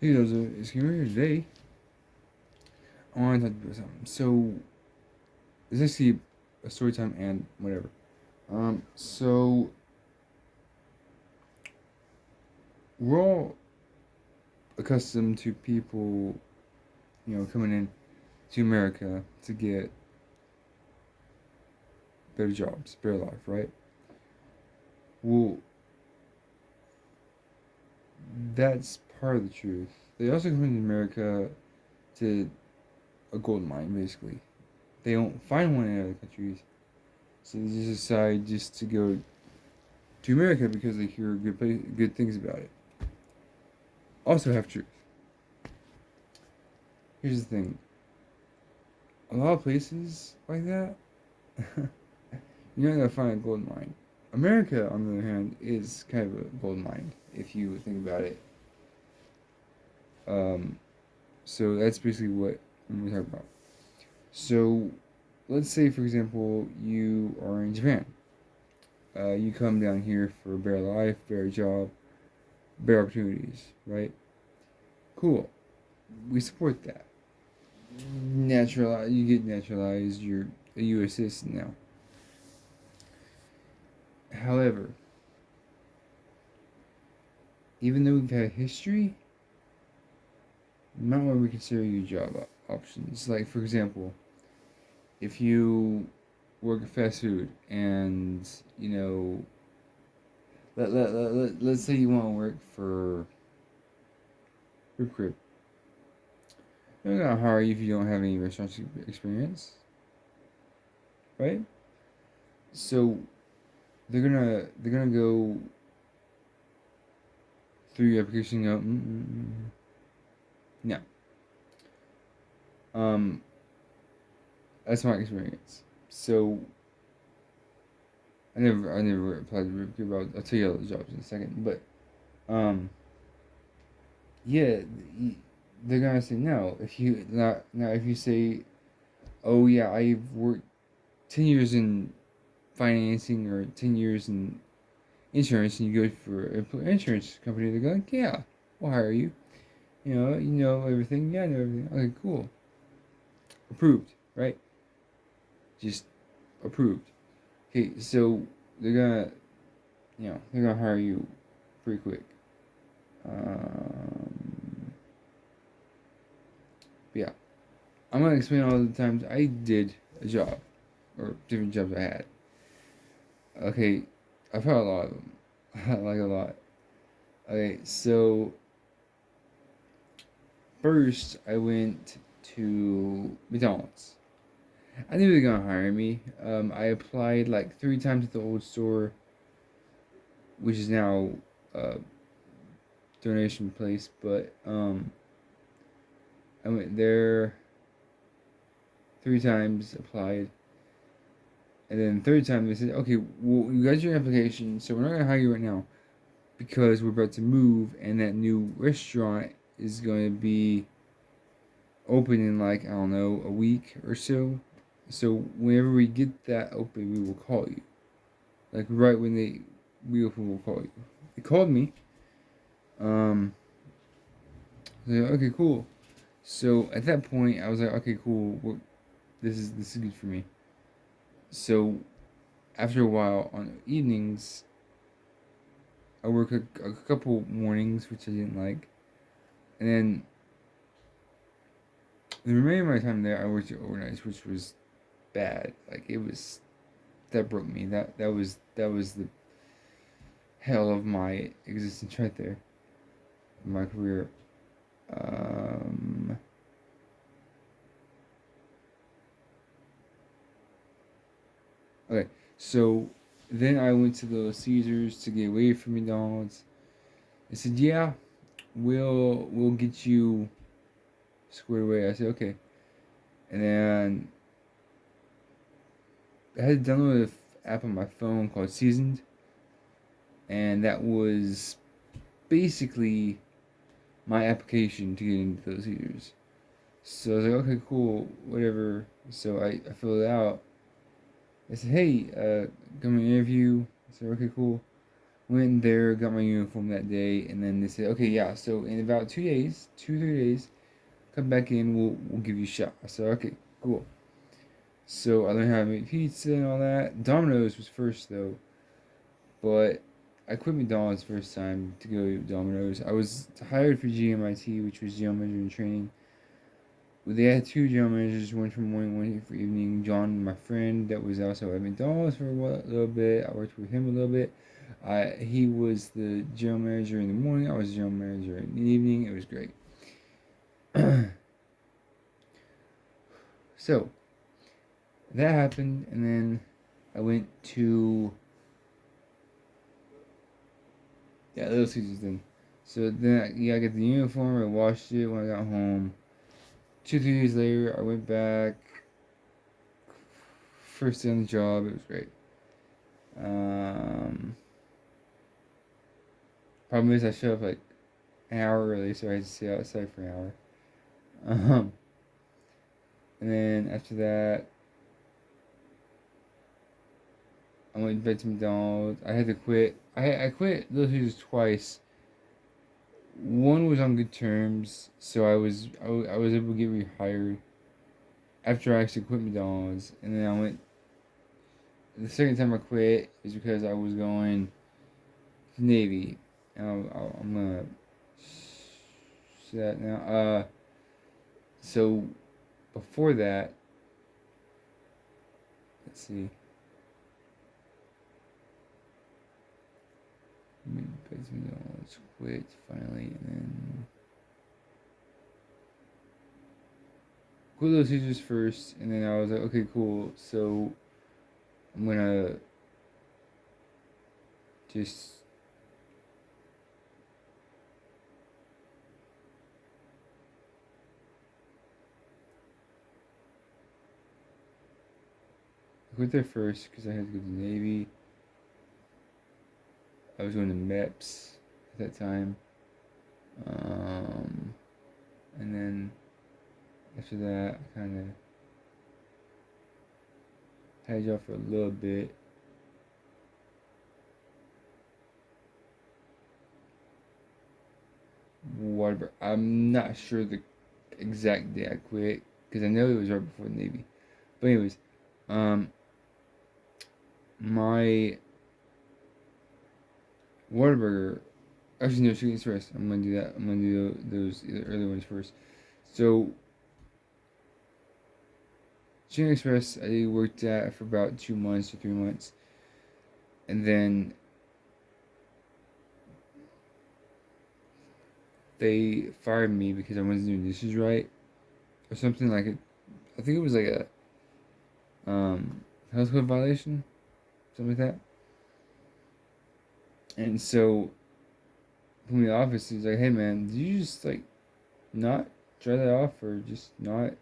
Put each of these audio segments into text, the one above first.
Hey, Doza, it's here today. I want to talk about something. So, it's actually a story time and whatever. So we're all accustomed to people, coming in to America to get better jobs, better life, right? Well, that's part of the truth. They also come to America to a gold mine, basically. They don't find one in other countries, so they just decide just to go to America because they hear good things about it. Also, have truth. Here's the thing: a lot of places like that, you're not gonna find a gold mine. America, on the other hand, is kind of a gold mine if you think about it. Um, so that's basically what we're talking about. So let's say, for example, you are in Japan. You come down here for a better life, better job, better opportunities, right? Cool. We support that. You get naturalized. You're a U.S. citizen now. However, even though we've had history, not what we consider you job options. Like, for example, if you work at fast food and, let's say you want to work for Rip Crib. They're not gonna hire you if you don't have any restaurant experience, right? So they're gonna go through your application and go, no. Um, that's my experience. So I never applied to Rip Crib. I'll tell you all the jobs in a second, but um, yeah, they're gonna say no. If you not now, if you say, "Oh yeah, I've worked 10 years in financing or 10 years in insurance," and you go for an insurance company, they're going, "Yeah, we'll hire you. You know everything. Yeah, I know everything. Okay, cool, approved, right? Just approved. Okay, so they're gonna, they're gonna hire you pretty quick. Um, yeah, I'm gonna explain all the times I did a job or different jobs I had. Okay, I've had a lot of them, like a lot. Okay, so first I went to McDonald's. I knew they were gonna hire me. I applied like 3 times at the old store, which is now a donation place, but I went there 3 times, applied, and then third time they said, "Okay, well, you got your application, so we're not gonna hire you right now because we're about to move, and that new restaurant is going to be open in like, I don't know, a week or so. So whenever we get that open, we will call you. Like right when they reopen, we'll call you." They called me. Um, okay, cool. So at that point, I was like, okay, cool. This is good for me. So after a while, on evenings, I work a couple mornings, which I didn't like, and then the remainder of my time there, I worked overnights, which was bad. Like it was that broke me. That was the hell of my existence right there, my career. Um, okay, so then I went to the Caesars to get away from McDonald's. They said, "Yeah, we'll get you squared away." I said, "Okay," and then I had to download an app on my phone called Seasoned, and that was basically my application to get into those Caesars. So I was like, okay, cool, whatever. So I filled it out. I said, hey, come and interview. I said, okay, cool. Went there, got my uniform that day, and then they said, okay, yeah, so in about 2 days, 2 3 days, come back in, we'll give you a shot. I said, okay, cool. So I learned how to make pizza and all that. Domino's was first though, but I quit McDonald's first time to go to Domino's. I was hired for GMIT, which was general manager in training. They had two general managers, one for morning, one for evening. John, my friend, that was also at McDonald's for a little bit. I worked with him a little bit. He was the general manager in the morning. I was the general manager in the evening. It was great. So that happened, and then I went to Little Caesars then. So then I got the uniform. I washed it when I got home. 2 3 days later, I went back. First day on the job, it was great. Problem is, I showed up like an hour early, so I had to stay outside for an hour. Um, and then after that, I went back to McDonald's. I had to quit. I quit Little Caesars twice. One was on good terms, so I was able to get rehired after I actually quit McDonald's, and then I went. The second time I quit is because I was going to Navy, and I'm gonna say that now. So before that, let's see. Let's quit finally, and then quit Little Caesars first, and then I was like, okay, cool. So I'm gonna just I quit there first because I had to go to the Navy. I was going to MEPS at that time. And then after that, I kind of had a job for a little bit. Whatever. I'm not sure the exact day I quit because I know it was right before the Navy. But anyways, my Whataburger. Actually, no, Chicken Express. I'm gonna do that. I'm gonna do those early ones first. So, Chicken Express, I worked at for about 2 months or 3 months, and then they fired me because I wasn't doing dishes right, or something like it. I think it was like a health code violation, something like that. And so, from the office, he's like, "Hey man, did you just like not try that off, or just not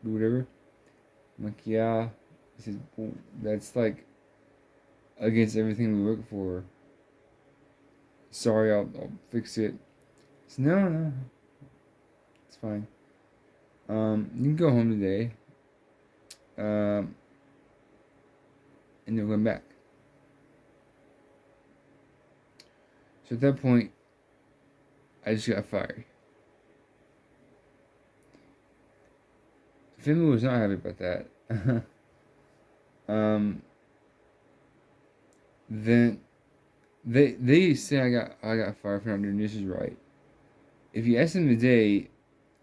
do whatever?" I'm like, "Yeah." He said, well, "That's like against everything we work for. Sorry, I'll fix it." I said, "No, no, it's fine. You can go home today. Um, and then come back." So at that point, I just got fired. Family was not happy about that. um, then they say I got fired for not doing dishes right. If you ask them today,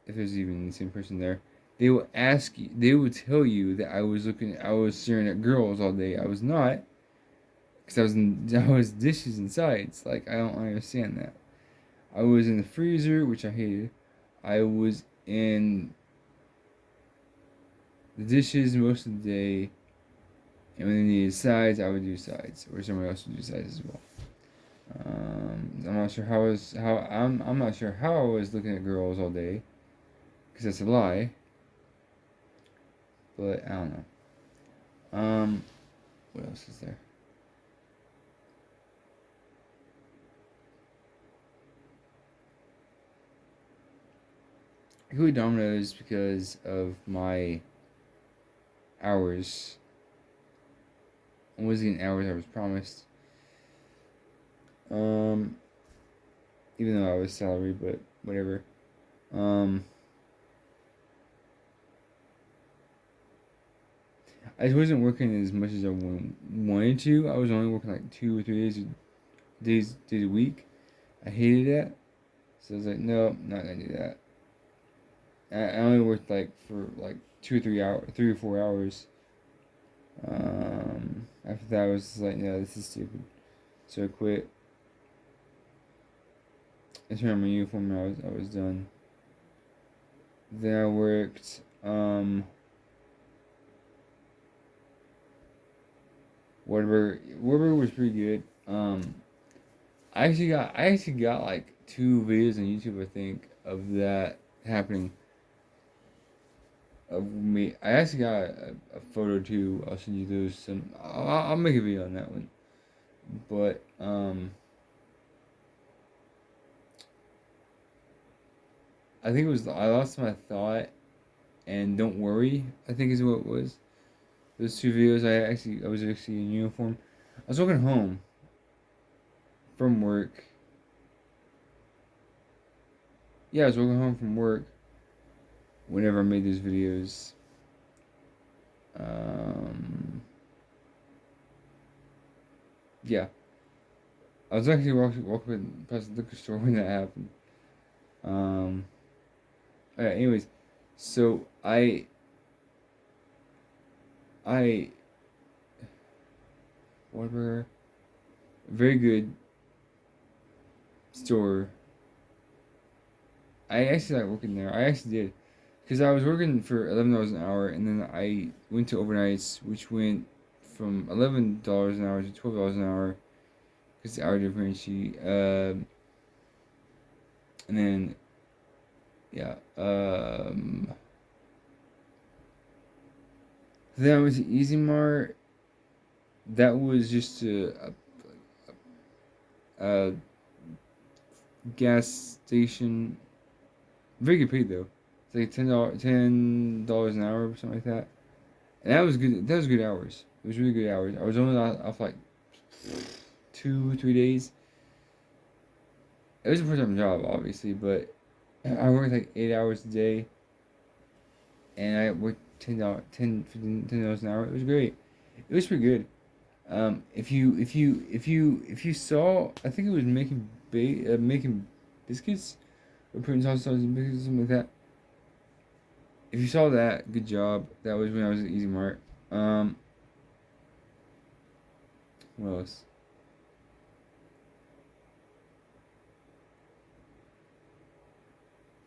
if there's even the same person there, they will ask you. They will tell you that I was staring at girls all day. I was not, because I was dishes and sides. Like I don't understand that. I was in the freezer, which I hated. I was in the dishes most of the day, and when they needed sides, I would do sides, or someone else would do sides as well. I'm not sure how I'm not sure how I was looking at girls all day, because that's a lie. But I don't know. What else is there? I quit Domino's because of my hours. I wasn't getting hours I was promised. Um, even though I was salary, but whatever. Um, I just wasn't working as much as I wanted to. I was only working like 2 or 3 days a week. I hated that, so I was like, no, not gonna do that. I only worked like for like 2 or 3 hours, 3 or 4 hours. After that, I was just like, no, this is stupid. So I quit. I turned on my uniform and I was done. Then I worked. Whataburger was pretty good. I actually got like 2 videos on YouTube, I think, of that happening. Of me, I actually got a photo too. I'll send you those. I'll make a video on that one. But I think it was I lost my thought and don't worry. I think is what it was. Those 2 videos. I was actually in uniform. I was walking home from work. Yeah, I was walking home from work whenever I made those videos. Um, yeah, I was actually walking past the liquor store when that happened. Um, yeah, anyways, so I Whataburger, very good store. I actually like working there. I actually did, because I was working for $11 an hour, and then I went to overnights, which went from $11 an hour to $12 an hour, because the hour difference. And then yeah, then I went to Easy Mart. That was just a gas station. Very good pay though. It's like $10 an hour or something like that. And that was good. That was good hours. It was really good hours. I was only off like 2 3 days. It was a part time job, obviously, but I worked like 8 hours a day, and I worked $10 an hour. It was great. It was pretty good. If you saw, I think it was making biscuits or putting sauce on biscuits, something like that. If you saw that, good job. That was when I was at Easy Mart. Um, what else?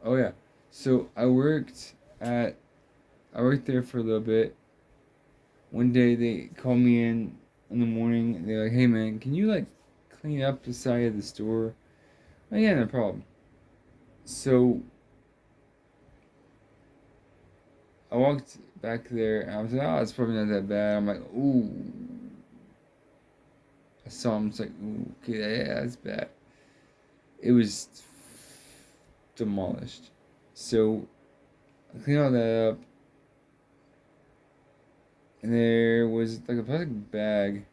Oh yeah. So I worked there for a little bit. One day they called me in the morning. They're like, "Hey man, can you like clean up the side of the store?" Oh yeah, no problem. So I walked back there and I was like, "Oh, it's probably not that bad." I'm like, "Ooh." I saw him. It's like, "Ooh, okay, yeah, that's bad." It was demolished. So I cleaned all that up, and there was like a plastic bag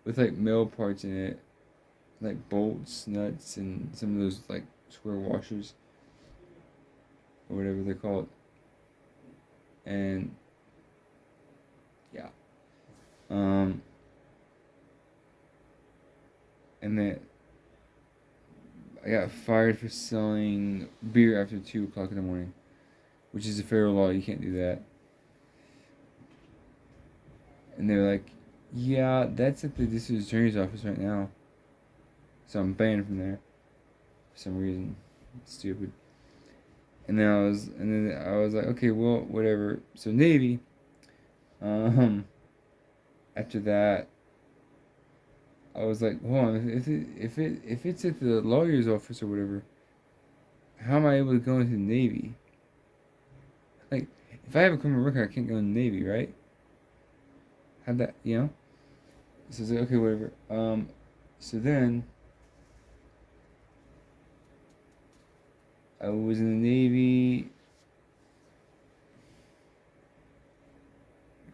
with like metal parts in it, like bolts, nuts, and some of those like square washers or whatever they're called. And yeah, um, and then I got fired for selling beer after 2 o'clock in the morning, which is a federal law. You can't do that. And they're like, "Yeah, that's at the district attorney's office right now." So I'm banned from there for some reason. Stupid. And then I was like, okay, well, whatever. So Navy. Um, After that, I was like, hold on, if it's at the lawyer's office or whatever, how am I able to go into the Navy? Like, if I have a criminal record, I can't go in the Navy, right? How that, you know? So it's like, okay, whatever. So then I was in the Navy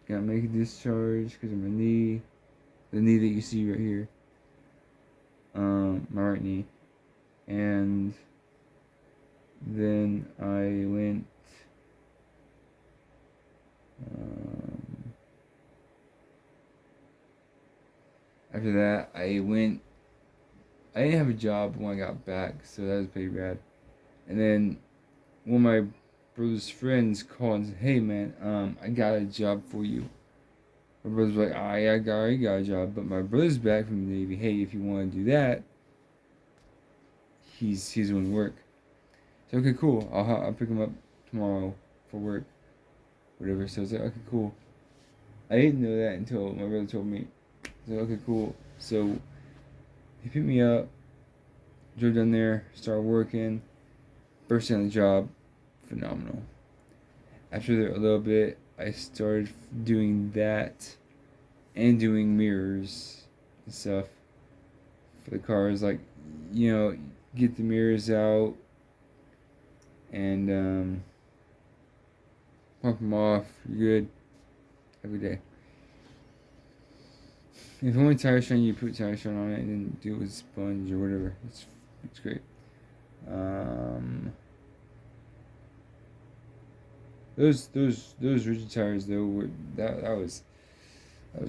Got to make a discharge because of my knee. The knee that you see right here. My right knee. And then I went. After that, I went. I didn't have a job when I got back, so that was pretty bad. And then one of my brother's friends called and said, "Hey man, I got a job for you." My brother's like, I already got a job, but my brother's back from the Navy. Hey, if you want to do that, he's doing work. So okay, cool. I'll pick him up tomorrow for work, whatever. So I was like, okay, cool. I didn't know that until my brother told me. So okay, cool. So he picked me up, drove down there, started working. First day on the job, phenomenal. After a little bit, I started doing that and doing mirrors and stuff for the cars. Like, get the mirrors out and pump them off. You're good every day. If you want tire shine, you put tire shine on it and then do it with sponge or whatever. It's great. Those rigid tires though were that was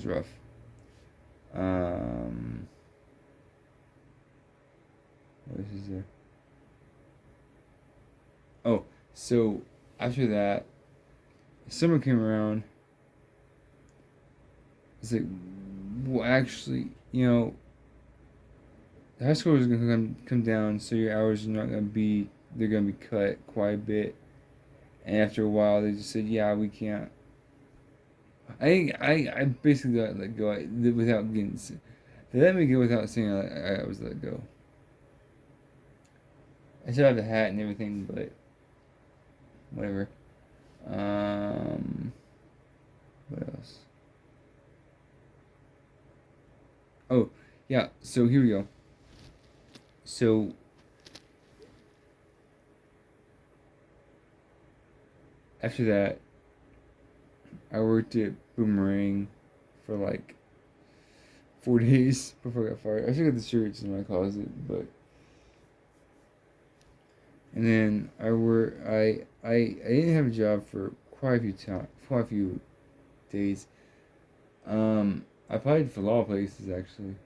rough. What is there? Oh, so after that, summer came around. It's like, well, actually, the high school is gonna come down, so your hours are not gonna be. They're gonna be cut quite a bit. And after a while, they just said, "Yeah, we can't." I basically let go without getting. They let me go without saying I was let go. I still have the hat and everything, but whatever. What else? Oh, yeah. So here we go. So after that, I worked at Boomerang for like 4 days before I got fired. I still got the shirts in my closet, but and then I didn't have a job for quite a few days. I applied for a lot of places actually,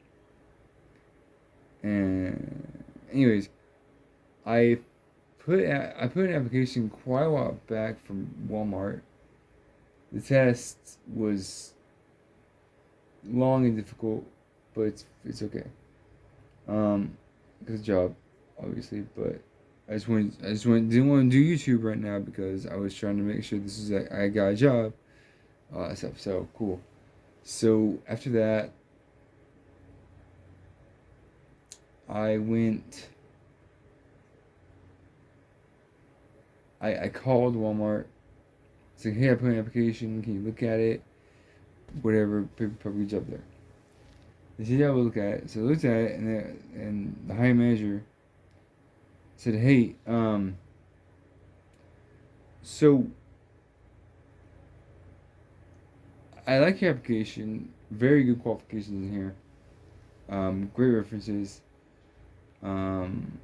and anyways, I I put an application quite a while back from Walmart. The test was long and difficult, but it's okay. Good job, obviously, but didn't want to do YouTube right now because I was trying to make sure this is I got a job, all that stuff. So cool. So after that, I went. I called Walmart. Said, hey, I put an application. Can you look at it? Whatever, probably job there. They said, yeah, we'll look at it. So I looked at it, and the hiring manager said, hey, so I like your application. Very good qualifications in here. Great references. Um,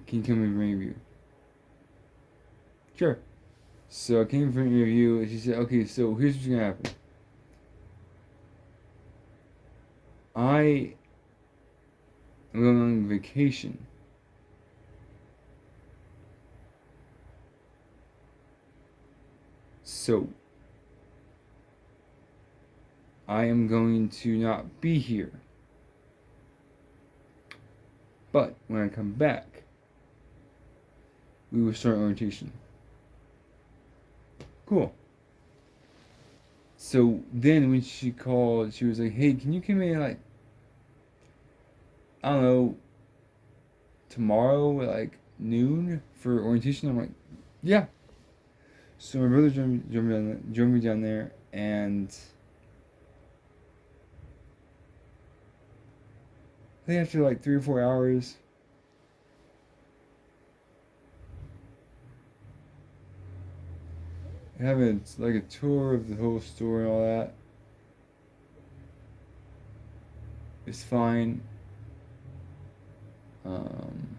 can you come in for an interview? Sure. So I came for an interview, and she said, okay, so here's what's gonna happen. I am going on vacation. So I am going to not be here. But when I come back, we will start orientation. Cool. So then when she called, she was like, hey, can you come in like, I don't know, tomorrow at like noon for orientation? I'm like, yeah. So my brother drove me down there, and I think after like 3 or 4 hours, having like a tour of the whole store and all that is fine. Um,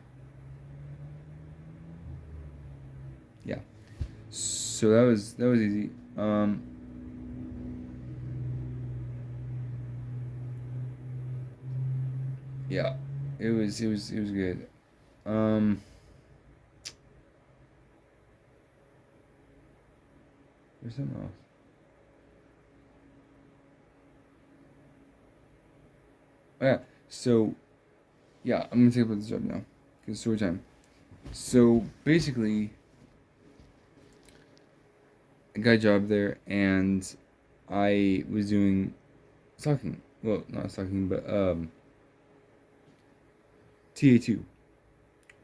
yeah. So that was easy. Yeah, it was good. Um, there's something else. Oh, yeah. So yeah, I'm gonna take about this job now because story time. So basically, I got a job there, and I was doing stocking. Well, not stocking, but TA2,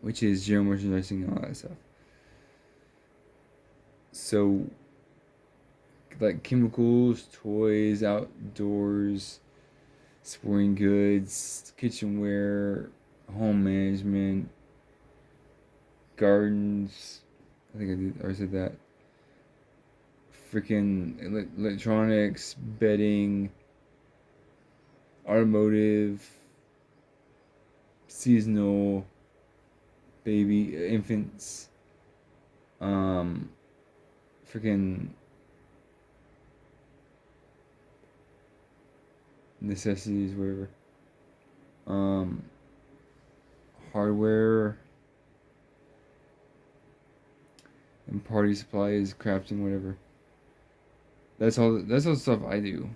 which is general merchandising and all that stuff. So like chemicals, toys, outdoors, sporting goods, kitchenware, home management, gardens. I think I did. Or said that. Freaking electronics, bedding, automotive, seasonal, baby, infants, um, freaking necessities, whatever. Um, hardware and party supplies, crafting, whatever. That's all. That's all the stuff I do.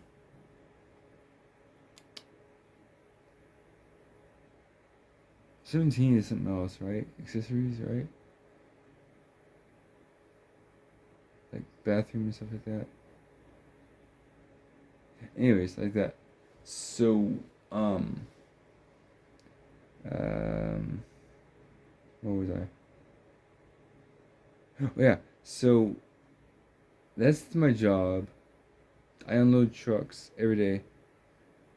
17 is something else, right? Accessories, right? Like bathroom and stuff like that. Anyways, like that. So, um, um, what was I? Oh, yeah. So that's my job. I unload trucks every day.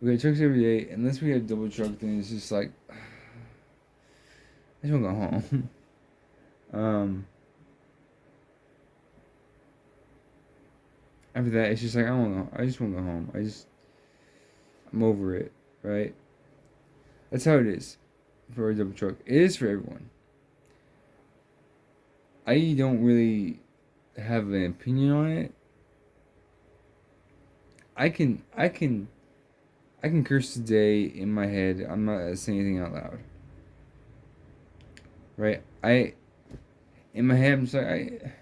We get trucks every day. Unless we have double truck, then it's just like I just want to go home. um, After that, it's just like I don't know. I just want to go home. I'm over it, right? That's how it is for a double truck. It is for everyone. I don't really have an opinion on it. I can curse today in my head. I'm not saying anything out loud. Right? I in my head I'm just like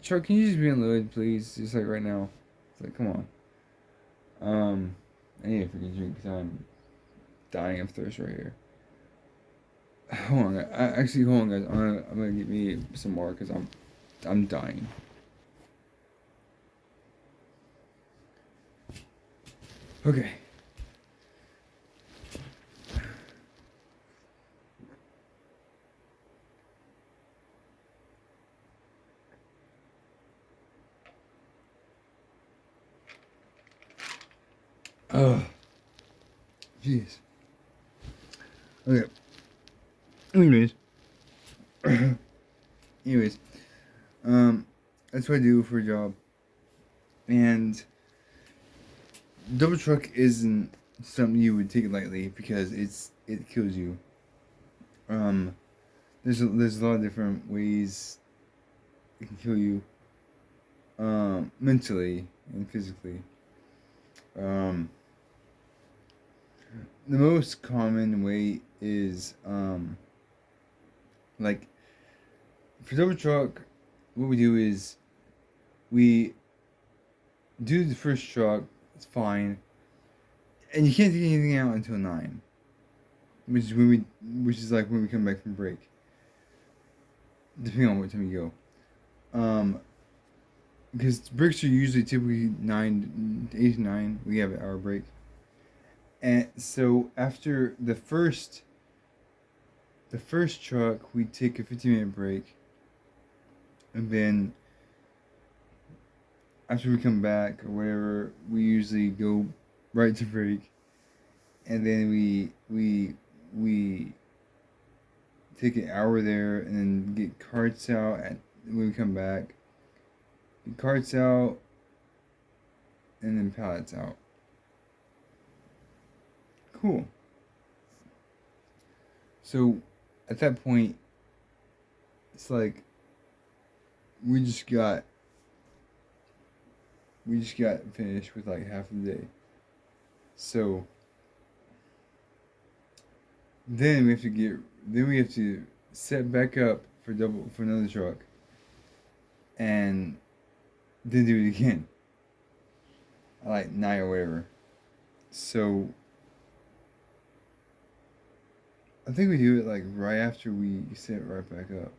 Chuck, can you just be unloaded, please? Just like right now. It's like come on. I need a freaking drink because I'm dying of thirst right here. Hold on, actually, hold on, guys. I'm gonna get me some more because I'm dying. Okay. Oh, jeez. Okay. Anyways, anyways, um, that's what I do for a job, and double truck isn't something you would take lightly because it kills you. Um, there's a lot of different ways it can kill you, mentally and physically. Um, the most common way is like for double truck, what we do is we do the first truck. It's fine, and you can't take anything out until 9, which is like when we come back from break, depending on what time you go. Because breaks are usually typically 8 to 9. We have an hour break, and so after the first truck, we take a 15-minute break, and then after we come back or whatever, we usually go right to break, and then we take an hour there, and then get carts out at when we come back. Carts out, and then pallets out. Cool. So at that point, it's like we just got finished with like half the day. So then we have to set back up for another truck, and then do it again at like 9 or whatever. So I think we do it like right after we set right back up.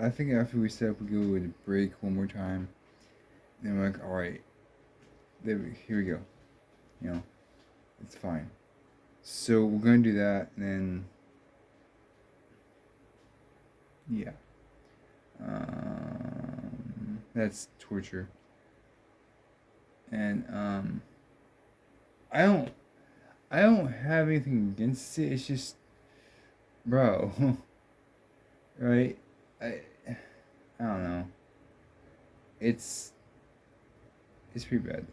I think after we set up, we go with a break one more time. Then we're like, all right, here we go. You know, it's fine. So we're gonna do that, and then yeah, that's torture. And I don't have anything against it. It's just, bro, right? I I don't know. It's pretty bad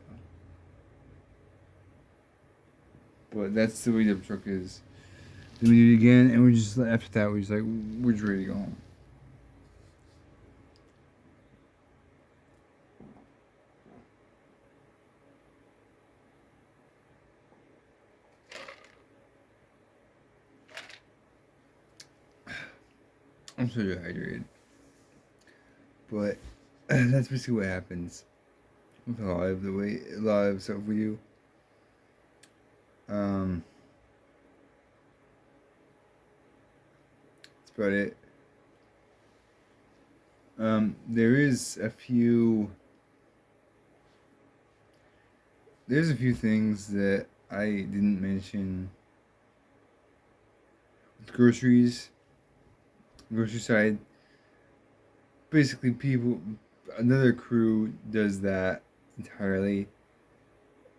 though. But that's the way the truck is. Then we do it again, and we just after that we just like we're just ready to go home. I'm so dehydrated. But that's basically what happens with a lot of stuff we do. That's about it. There is a few. There's a few things that I didn't mention. With grocery side. Basically, another crew does that entirely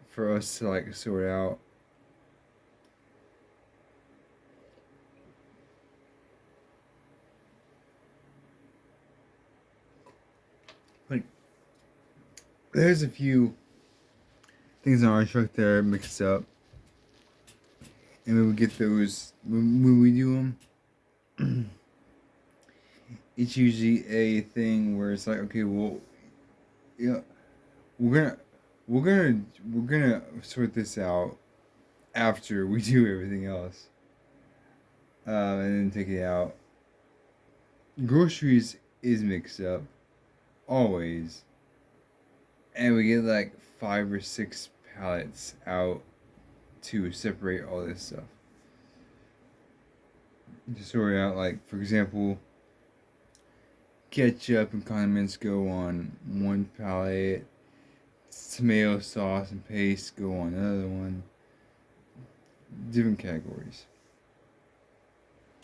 for us to like sort out. Like, there's a few things on our truck that are mixed up, and when we get those, when we do them, it's usually a thing where it's like, okay, well, you know, we're gonna sort this out after we do everything else, and then take it out. Groceries is mixed up always, and we get like 5 or 6 pallets out to separate all this stuff. To sort out, like, for example, ketchup and condiments go on one pallet, tomato sauce and paste go on another one. Different categories.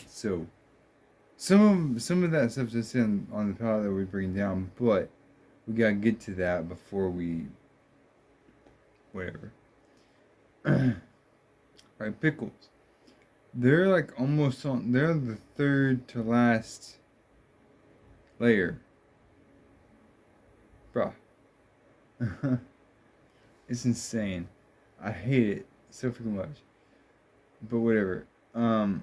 So some of that stuff just on the pallet that we bring down, but we gotta get to that before we whatever. Alright, pickles. They're like almost on. They're the third to last layer, bruh. It's insane. I hate it so freaking much. But whatever. Yeah,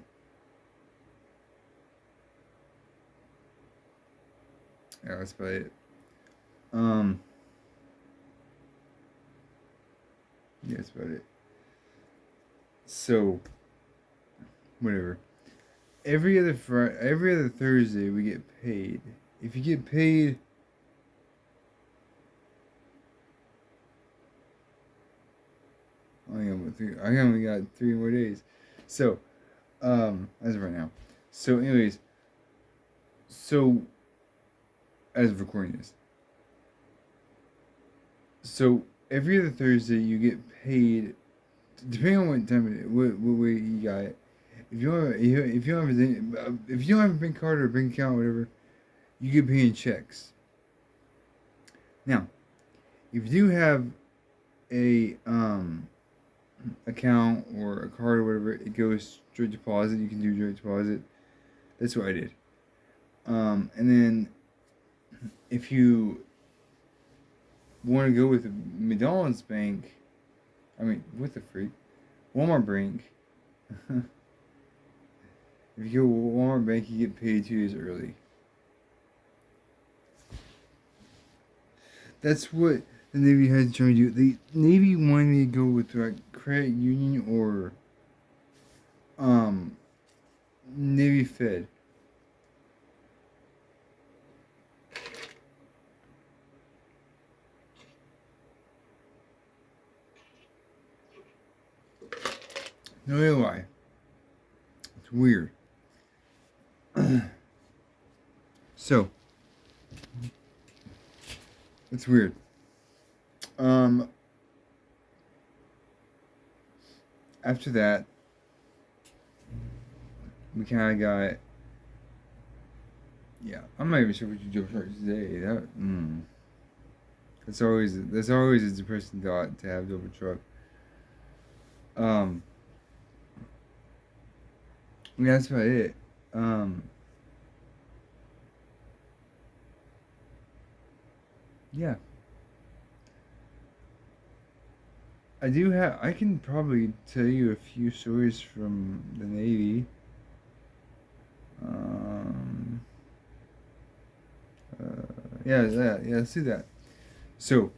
that's about it. Yeah, that's about it. So, whatever. Every other Thursday we get paid. If you get paid, I only got 3 more days. So, as of right now. So, anyways, so as of recording this, so every other Thursday you get paid, depending on what time it is, what way you got it. If you don't have a bank card or a bank account, or whatever, you get paid in checks. Now, if you do have a account or a card or whatever, it goes direct deposit. You can do direct deposit. That's what I did. And then if you want to go with the McDonald's bank, what the freak? Walmart bank. If you go to Walmart bank, you get paid 2 days early. That's what the Navy had trying to do. The Navy wanted me to go with like credit union or Navy Fed. No idea why. It's weird. So it's weird. After that, we kind of got. Yeah, I'm not even sure what you do for today. That's always a depressing thought to have double truck. Um, yeah, that's about it. Um, yeah, I can probably tell you a few stories from the Navy. Um, yeah. Let's do that. So,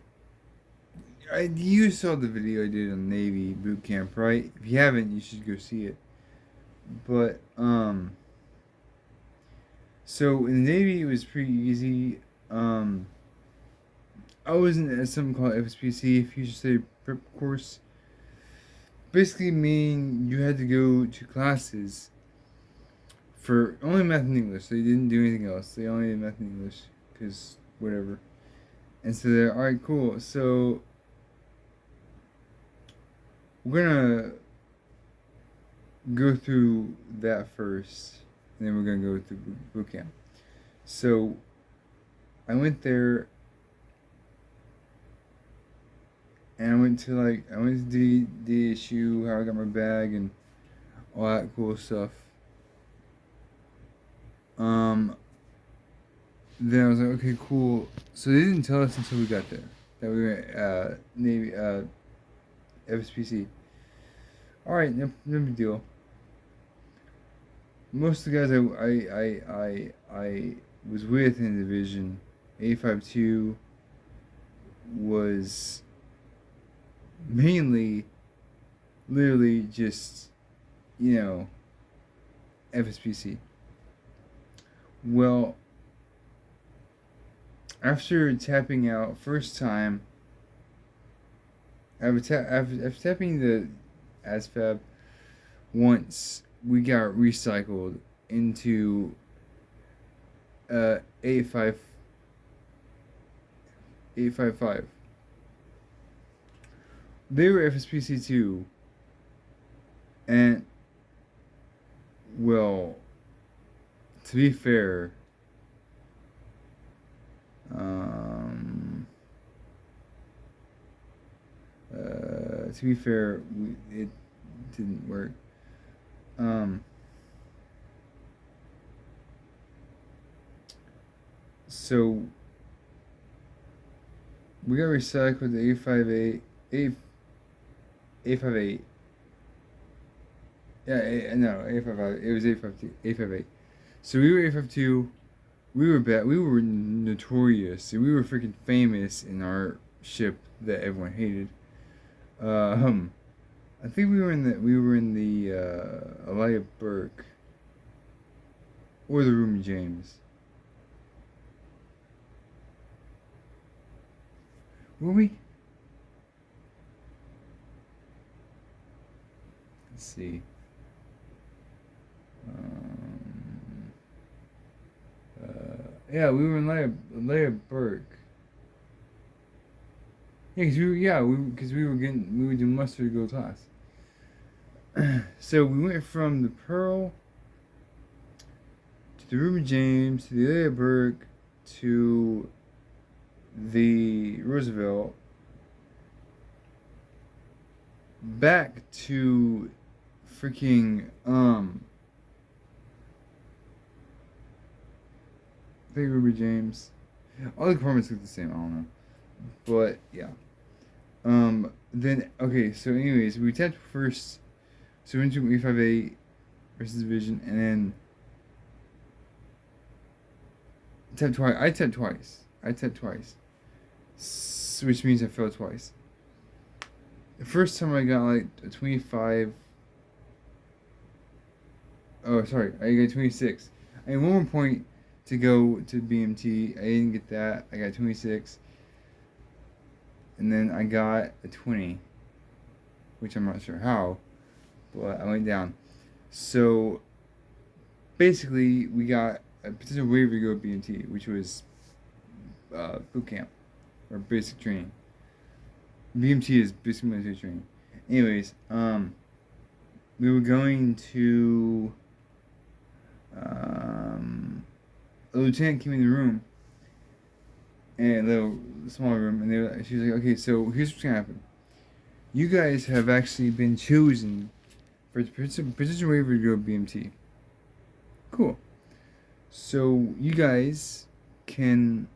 you saw the video I did on Navy boot camp, right? If you haven't, you should go see it. But so in the Navy it was pretty easy. Um, I was in something called FSPC, Future State Prep course. Basically, meaning you had to go to classes for only math and English. They didn't do anything else. They only did math and English because whatever. And so they're all right, cool. So we're gonna go through that first, and then we're gonna go through boot camp. So I went there, and I went to the issue, how I got my bag, and all that cool stuff. Um, then I was like, okay, cool. So they didn't tell us until we got there that we were Navy FSPC. All right, no big deal. Most of the guys I was with in the division, 852 was mainly, literally just, you know, FSPC. Well, after tapping out first time, after tapping the ASVAB once, we got recycled into 855. They were FSPC 2, and well, to be fair, um, it didn't work. So we got recycled to 858. Yeah, no, 855. It was 852, 858. So we were 852. We were bad. We were notorious. We were freaking famous in our ship that everyone hated. I think we were in the Elia Burke or the Rumi James. Were we? Let's see. Yeah, we were in Leia Burke. Because we were doing mustard to go class. So we went from the Pearl to the Ruby James to the Leia Burke to the Roosevelt. back to freaking I think Ruby James. All the compartments look the same. I don't know, but yeah. Then okay. So anyways, we tapped first. So we went to E5A versus Division, and then tapped twice. I tapped twice. Which means I failed twice. The first time I got like a 25. Oh, sorry. I got 26. I had one more point to go to BMT. I didn't get that. I got 26. And then I got a 20, which I'm not sure how, but I went down. So basically, we got a potential waiver to go to BMT, which was boot camp or basic training. BMT is basic military training. Anyways, we were going to. A lieutenant came in the room, and a little small room, and she was like, "Okay, so here's what's gonna happen. You guys have actually been chosen for position waiver to go BMT. Cool. So you guys can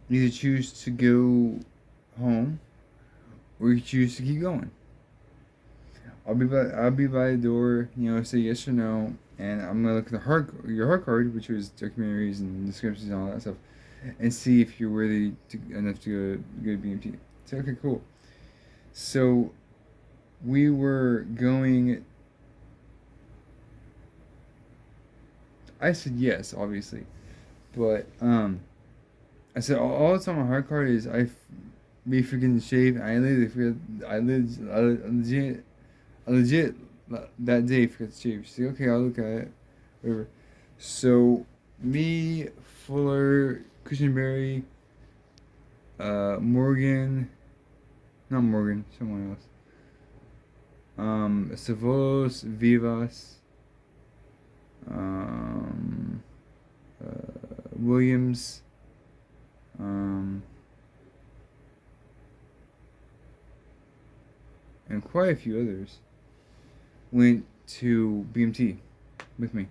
either choose to go home, or you choose to keep going. I'll be by the door, say yes or no, and I'm gonna look at your heart card, which was documentaries and descriptions and all that stuff, and see if you're worthy enough to go to BMT. So okay, cool. So we were going. I said yes, obviously, but I said all that's on my heart card is be freaking shaved. I literally forgot. I legit that day forgot to shave. She's like, okay, I'll look at it, whatever. So me, Fuller, Cushionberry, Morgan, not Morgan, someone else. Savolos, Vivas, um, Williams, and quite a few others went to BMT with me.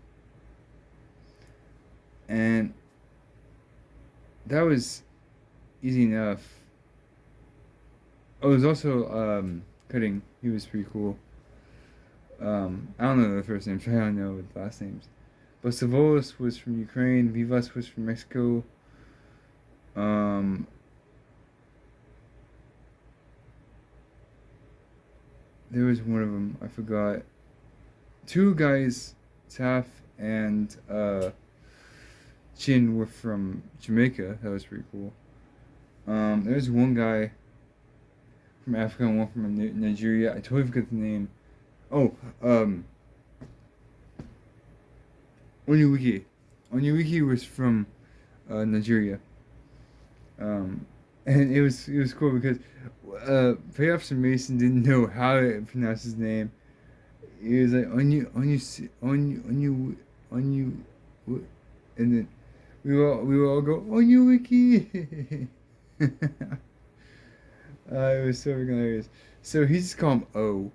And that was easy enough. Oh, there's also Cutting. He was pretty cool. I don't know the first names. I don't know the last names. But Savolos was from Ukraine. Vivas was from Mexico. There was one of them. I forgot. Two guys, Taff and Chin, were from Jamaica. That was pretty cool. There's one guy from Africa and one from Nigeria. I totally forgot the name. Oh, Onyewiki. Onyewiki was from Nigeria. And it was cool because Pay Officer Mason didn't know how to pronounce his name. He was like Onyu, and then we will all go Onyewiki. It was so freaking hilarious. So he just called him O.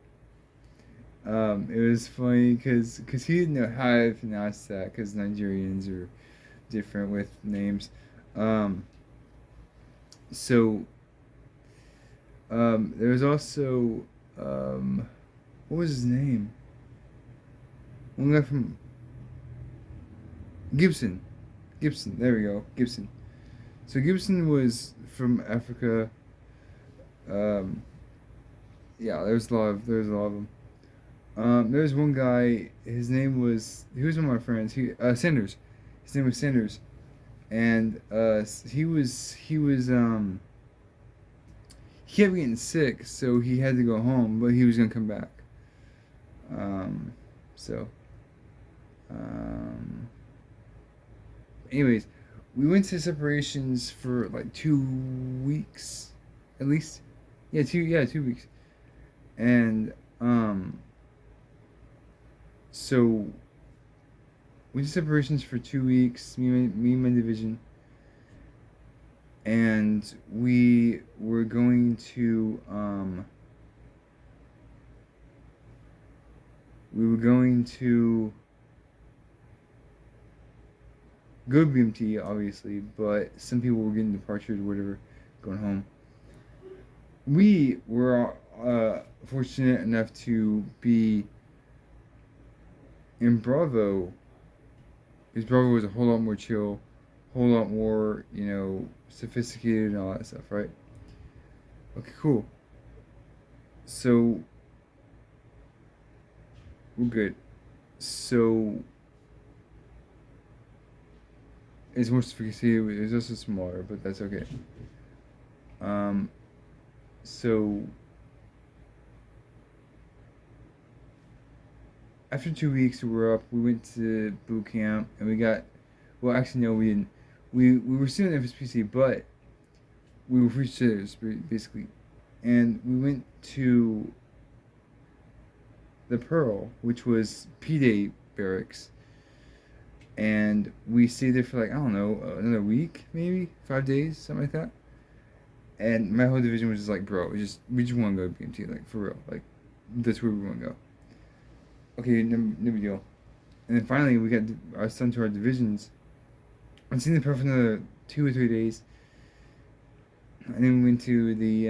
It was funny because he didn't know how to pronounce that because Nigerians are different with names. So there was also what was his name? One guy from Gibson. There we go. Gibson. So Gibson was from Africa. Yeah, there's a lot of them. There's one guy. He was one of my friends. Sanders. His name was Sanders, and he kept getting sick, so he had to go home, but he was gonna come back. So. Anyways, we went to separations for like 2 weeks, at least. Yeah, 2 weeks, and so we did separations for 2 weeks. Me and my division, and we were going to we were going to go to BMT, obviously, but some people were getting departures or whatever, going home. We were fortunate enough to be in Bravo, because Bravo was a whole lot more chill, whole lot more, sophisticated and all that stuff, right? Okay, cool. So we're good. So it's more sophisticated. It's also smaller, but that's okay. Um, so after 2 weeks, we were up. We went to boot camp, and we got. Well, actually, no, we didn't. We were still in FSPC, but we were free sitters basically, and we went to the Pearl, which was P Day barracks, and we stayed there for like I don't know another week, maybe 5 days, something like that. And my whole division was just like, bro, we just want to go to BMT, like for real, like that's where we want to go. Okay, no big deal. And then finally, we got assigned to our divisions. I seen the Pearl for another 2 or 3 days, and then we went to the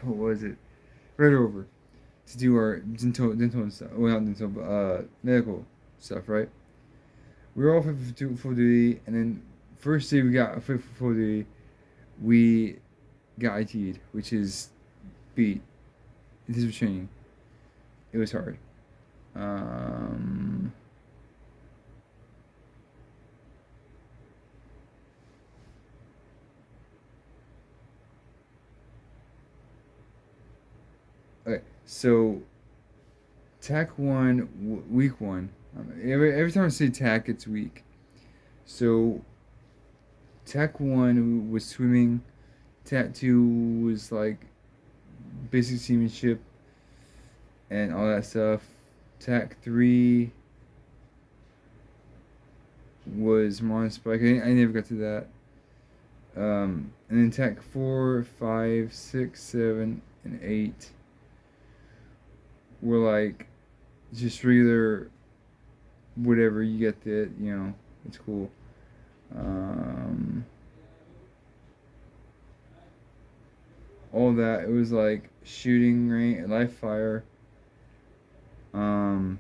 what was it? Right over to do our dental and stuff. Well, not dental, but medical stuff, right? We were all fit for full duty, and then first day we got fit for full duty, we got IT'd, which is beat intensive training. It was hard. Um, okay, so TAC one, week one. Every time I say TAC, it's week. So TAC one was swimming. TAC two was like basic seamanship and all that stuff. TAC three was Mon Spike. I never got to that. And then TAC 4, 5, 6, 7, and 8 were like just regular whatever you get it's cool. Um, all that it was like shooting range, live fire. Um,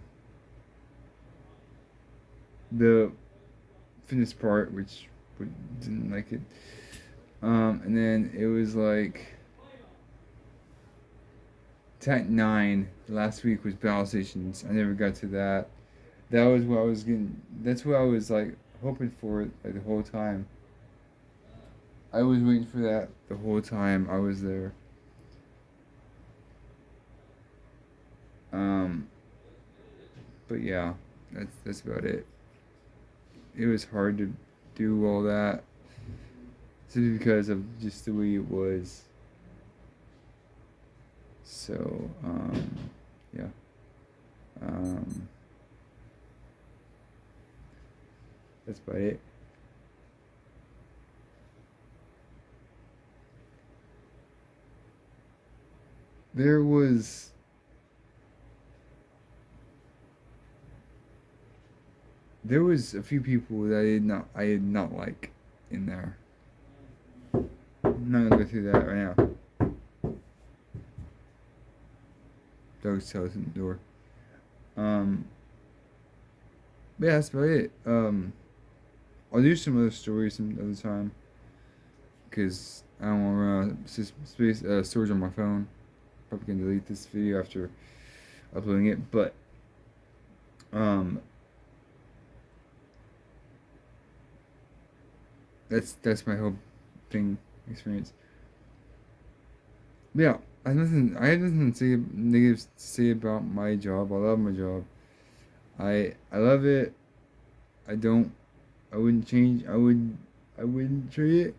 the fitness part, which didn't like it. And then it was like TAC 9 last week was battle stations. I never got to that. That was what I was getting. That's what I was like hoping for like the whole time. I was waiting for that the whole time I was there. Um, but yeah, that's about it. It was hard to do all that simply because of just the way it was. So yeah. Um, that's about it. There was a few people that I did not like in there. I'm not gonna go through that right now. Dog's tail in the door. But yeah, that's about it. I'll do some other stories some other time because I don't want to run out of space storage on my phone. Probably gonna delete this video after uploading it, but um, that's my whole thing experience. But yeah, I have nothing to say negative to say about my job. I love my job. I love it. I don't. I wouldn't change. I wouldn't trade it.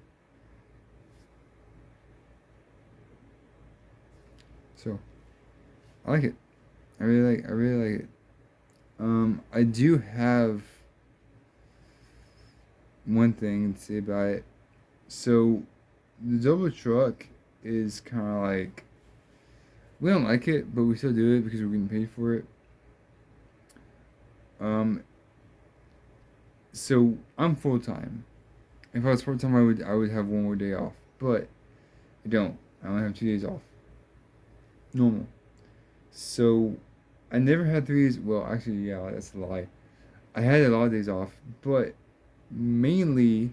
So I like it. I really like it. I do have one thing to say about it. So the double truck is kind of like we don't like it, but we still do it because we're getting paid for it. Um, so I'm full time. If I was part time, I would have one more day off, but I don't. I only have 2 days off. Normal. So I never had 3 days. Well, actually, yeah, that's a lie. I had a lot of days off, but mainly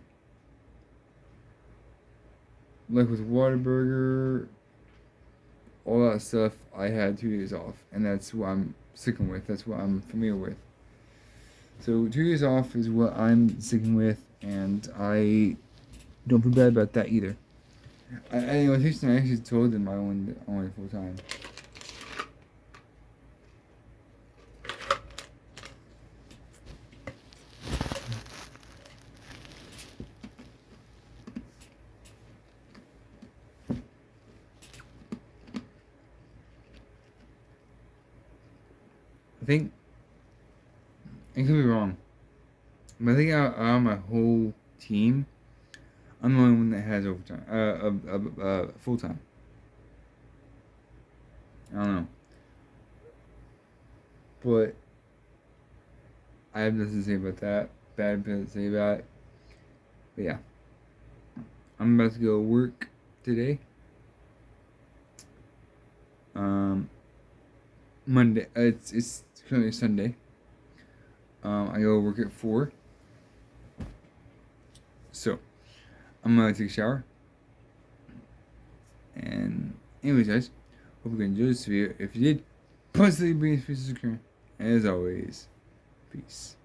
like with Whataburger, all that stuff. I had 2 days off, and that's what I'm sticking with. That's what I'm familiar with. So 2 days off is what I'm sticking with, and I don't feel bad about that either. I actually told them I only full time. I think I could be wrong, but I think out of my whole team, I'm the only one that has overtime. Full time. I don't know, but I have nothing to say about that. Bad to say about it. But yeah, I'm about to go work today. Um, Monday. It's currently Sunday. I go work at 4. So I'm gonna take a shower. And anyways, guys, hope you enjoyed this video. If you did, positively bring us peace and as always, peace.